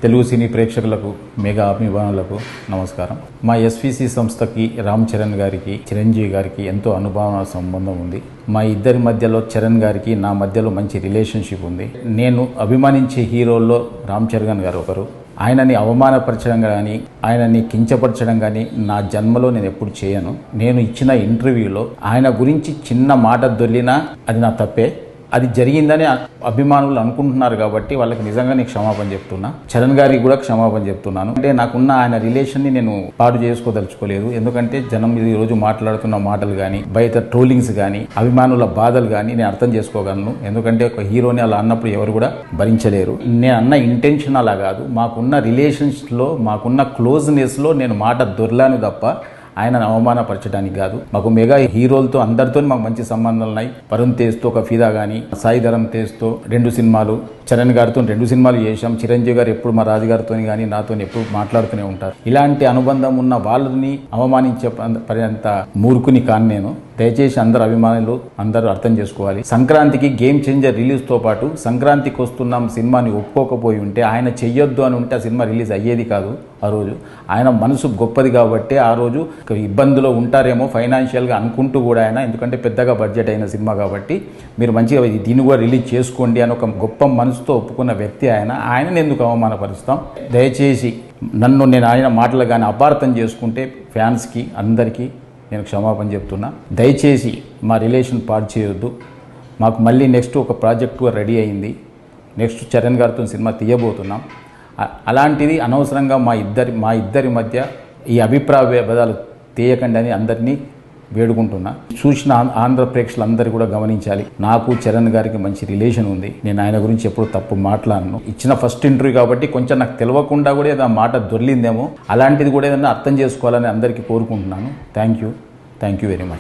తెలుగు సినీ ప్రేక్షకులకు, మెగా అభిమానులకు నమస్కారం. మా ఎస్విసి సంస్థకి రామ్ చరణ్ గారికి, చిరంజీవి గారికి ఎంతో అనుభవ సంబంధం ఉంది. మా ఇద్దరి మధ్యలో చరణ్ గారికి నా మధ్యలో మంచి రిలేషన్షిప్ ఉంది. నేను అభిమానించే హీరోల్లో రామ్ చరణ్ గారు ఒకరు. ఆయనని అవమానపరచడం కానీ, ఆయనని కించపరచడం కానీ నా జన్మలో నేను ఎప్పుడు చేయను. నేను ఇచ్చిన ఇంటర్వ్యూలో ఆయన గురించి చిన్న మాట దొల్లినా అది నా తప్పే. అది జరిగిందని అభిమానులు అనుకుంటున్నారు కాబట్టి వాళ్ళకి నిజంగానే క్షమాపణ చెప్తున్నా. చరణ్ గారికి కూడా క్షమాపణ చెప్తున్నాను. అంటే నాకున్న ఆయన రిలేషన్ని నేను పాడు చేసుకోదలుచుకోలేదు. ఎందుకంటే జనం ఈ రోజు మాట్లాడుతున్న మాటలు కానీ, బయట ట్రోలింగ్స్ కానీ, అభిమానుల బాధలు కానీ నేను అర్థం చేసుకోగలను. ఎందుకంటే ఒక హీరోని అలా అన్నప్పుడు ఎవరు కూడా భరించలేరు. నేను అన్న ఇంటెన్షన్ అలా కాదు. మాకున్న రిలేషన్స్లో, మాకున్న క్లోజ్నెస్లో నేను మాట దొర్లాను తప్ప ఆయనను అవమానపరచడానికి కాదు. మాకు మెగా హీరోలతో అందరితో మాకు మంచి సంబంధాలు ఉన్నాయి. వరుణ్ తేజ్తో ఒక ఫిదా కానీ, సాయి ధరమ్ తేజ్తో 2 సినిమాలు, చరణ్ గారితో 2 సినిమాలు చేశాం. చిరంజీవి గారు ఎప్పుడు మా రాజుగారితో కానీ నాతో ఎప్పుడు మాట్లాడుతూనే ఉంటారు. ఇలాంటి అనుబంధం ఉన్న వాళ్ళని అవమానించే పర్యంత మూర్ఖుని కాను నేను. దయచేసి అందరు అభిమానులు అందరూ అర్థం చేసుకోవాలి. సంక్రాంతికి గేమ్ చేంజర్ రిలీజ్తో పాటు సంక్రాంతికి వస్తున్నాం సినిమాని ఒప్పుకోకపోయి ఉంటే, ఆయన చెయ్యొద్దు అని ఉంటే ఆ సినిమా రిలీజ్ అయ్యేది కాదు. ఆ రోజు ఆయన మనసు గొప్పది కాబట్టి ఆ రోజు ఇబ్బందులో ఉంటారేమో ఫైనాన్షియల్గా అనుకుంటూ కూడా ఆయన, ఎందుకంటే పెద్దగా బడ్జెట్ అయిన సినిమా కాబట్టి మీరు మంచిగా దీన్ని కూడా రిలీజ్ చేసుకోండి అని ఒక గొప్ప మనసుతో ఒప్పుకున్న వ్యక్తి ఆయన. ఆయనను ఎందుకు అవమానపరుస్తాం? దయచేసి నేను ఆయన మాటలు కానీ అపార్థం చేసుకుంటే ఫ్యాన్స్కి అందరికీ నేను క్షమాపణ చెప్తున్నా. దయచేసి మా రిలేషన్ పాడు చేయొద్దు. మాకు మళ్ళీ నెక్స్ట్ ఒక ప్రాజెక్టు రెడీ అయింది. నెక్స్ట్ చరణ్ గారితో సినిమా తీయబోతున్నాం. అలాంటిది అనవసరంగా మా ఇద్దరి మధ్య ఈ అభిప్రాయ భేదాలు తీయకండి అని అందరినీ వేడుకుంటున్నా. చూసిన ఆంధ్ర ప్రేక్షకులందరూ కూడా గమనించాలి. నాకు చరణ్ గారికి మంచి రిలేషన్ ఉంది. నేను ఆయన గురించి ఎప్పుడు తప్పు మాట్లాడను. ఇచ్చిన ఫస్ట్ ఇంటర్వ్యూ కాబట్టి కొంచెం నాకు తెలియకుండా కూడా ఏదైనా మాట దొర్లిందేమో, అలాంటిది కూడా ఏదైనా అర్థం చేసుకోవాలని అందరికీ కోరుకుంటున్నాను. Thank you very much.